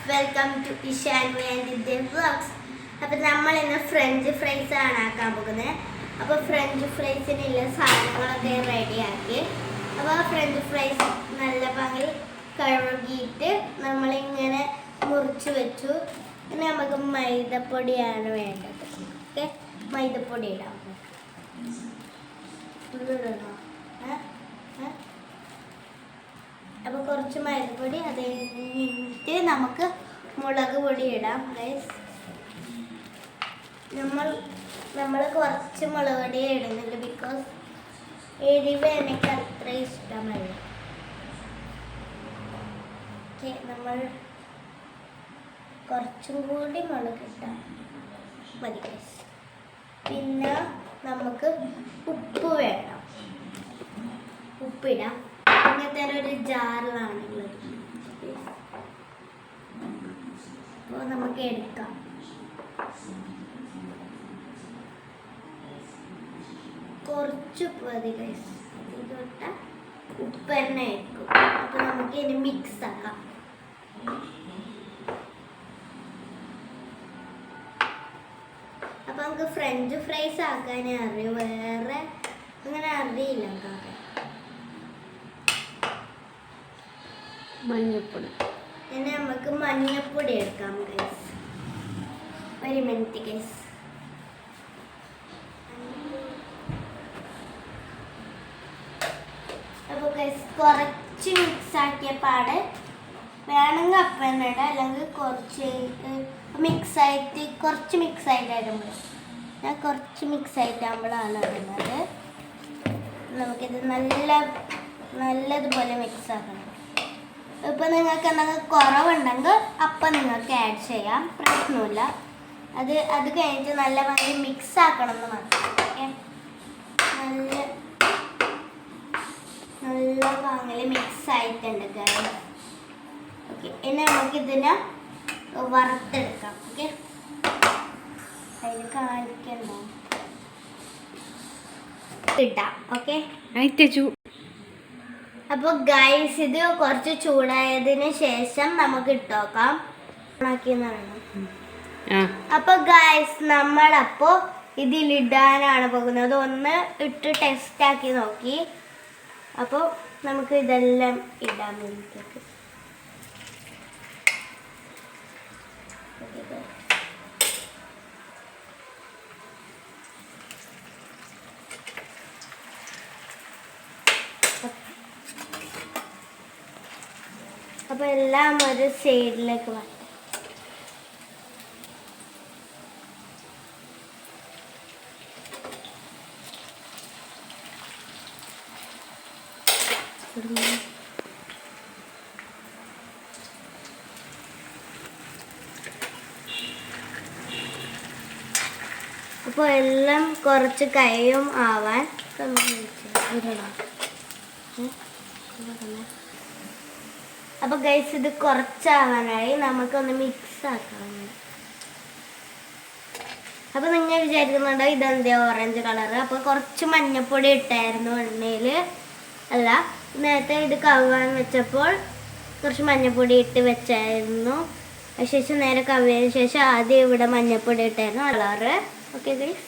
Welcome to Ishan and vlogs. അപ്പോൾ നമ്മൾ ഇന്ന് ഫ്രഞ്ച് ഫ്രൈസ് ആണ് ആക്കാൻ പോകുന്നത്. അപ്പോൾ ഫ്രഞ്ച് ഫ്രൈസിനുള്ള സാധനങ്ങളൊക്കെ റെഡിയാക്കി. അപ്പോൾ ഫ്രഞ്ച് ഫ്രൈസ് നല്ല ഭംഗി കഴുകിയിട്ട് നമ്മളിങ്ങനെ മുറിച്ച് വെച്ചു. പിന്നെ നമുക്ക് മൈദപ്പൊടിയാണ് വേണ്ടത്. ഓക്കെ, മൈദപ്പൊടി ഇടാം. അപ്പോൾ കുറച്ച് മൈദപ്പൊടി, അത് കഴിഞ്ഞിട്ട് നമുക്ക് മുളക് പൊടി ഇടാം. ഗൈസ്, നമ്മൾ കുറച്ച് മുളക് പൊടി ഇടുന്നുണ്ട്, ബിക്കോസ് എരിവ് എനിക്ക് അത്ര ഇഷ്ടമല്ല. ഓക്കെ, നമ്മൾ കുറച്ചും കൂടി മുളക് ഇട്ടാൽ മതി ഗൈസ്. പിന്നെ നമുക്ക് ഉപ്പ് വേണം, ഉപ്പിടാം. ഇങ്ങനത്തെ ഒരു ജാറിലാണുള്ളത്. അപ്പോൾ നമുക്ക് എടുക്കാം. കുറച്ച് ഉപ്പ് മതി ഗൈസ്, ഇതിട്ട ഉപ്പ് തന്നെ ആയിരിക്കും. അപ്പോൾ നമുക്ക് ഇനി മിക്സ് ആക്കാം. അപ്പോൾ നമുക്ക് ഫ്രഞ്ച് ഫ്രൈസ് ആക്കാനേ അറിയൂ, വേറെ അങ്ങനെ അറിയില്ല. മഞ്ഞപ്പൊടി, ഇനി നമുക്ക് മഞ്ഞപ്പൊടി എടുക്കാം ഗൈസ്. ഒരു മിനിറ്റ് ഗൈസ്. അപ്പോൾ ഗൈസ് കുറച്ച് മിക്സ് ആക്കിയ പാട് വേണമെങ്കിൽ അപ്പം തന്നെ ഇടാം, അല്ലെങ്കിൽ കുറച്ച് കുറച്ച് മിക്സ് ആയിട്ട് ഇടുമ്പോൾ ഞാൻ കുറച്ച് മിക്സ് ആയിട്ടാകുമ്പോഴാണ് ഇടുന്നത്. നമുക്കിത് നല്ലതുപോലെ മിക്സ് ആക്കണം. ഇപ്പം നിങ്ങൾക്ക് എന്തെങ്കിലും കുറവുണ്ടെങ്കിൽ അപ്പം നിങ്ങൾക്ക് ആഡ് ചെയ്യാം, പ്രശ്നമില്ല. അത് കഴിഞ്ഞിട്ട് നല്ല ഭംഗി മിക്സ് ആക്കണം എന്ന് മാത്രം. ഓക്കെ, നല്ല ഭംഗിയിൽ മിക്സ് ആയിട്ടുണ്ട് ഗൈസ്. ഓക്കെ, ഇനി നമുക്കിതിനെ വറുത്തെടുക്കാം. ഓക്കെ, അതിൽ കാണിക്കണ്ടോ ഇട്ടാം. ഓക്കെ, അപ്പോൾ ഗൈസ് ഇത് കുറച്ച് ചൂടായതിന് ശേഷം നമുക്ക് ഇട്ടോക്കാം. അപ്പോൾ ഗൈസ് നമ്മളപ്പോൾ ഇതിലിടാനാണ് പോകുന്നത്. ഒന്ന് ഇട്ട് ടെസ്റ്റ് ആക്കി നോക്കി. അപ്പോൾ നമുക്ക് ഇതെല്ലാം ഇടാൻ വേണ്ടിയിട്ട് അപ്പോൾ എല്ലാം ഒരു സൈഡിലേക്ക് വരണം. അപ്പോൾ എല്ലാം കുറച്ച് കൈയും ആവാൻ അപ്പോൾ ഗൈസ് ഇത് കുറച്ചാവാനായി, നമുക്കൊന്ന് മിക്സ് ആക്കണം. അപ്പോൾ നിങ്ങൾ വിചാരിക്കുന്നുണ്ടോ ഇതെന്താ ഓറഞ്ച് കളറ്? അപ്പോൾ കുറച്ച് മഞ്ഞപ്പൊടി ഇട്ടായിരുന്നു എണ്ണയിൽ. അല്ല, നേരത്തെ ഇത് കഴുകാൻ വെച്ചപ്പോൾ കുറച്ച് മഞ്ഞപ്പൊടി ഇട്ട് വെച്ചായിരുന്നു. അതിനുശേഷം നേരെ കഴുകിയതിന് ശേഷം ആദ്യം ഇവിടെ മഞ്ഞപ്പൊടി ഇട്ടായിരുന്നു കളറ്. Okay guys,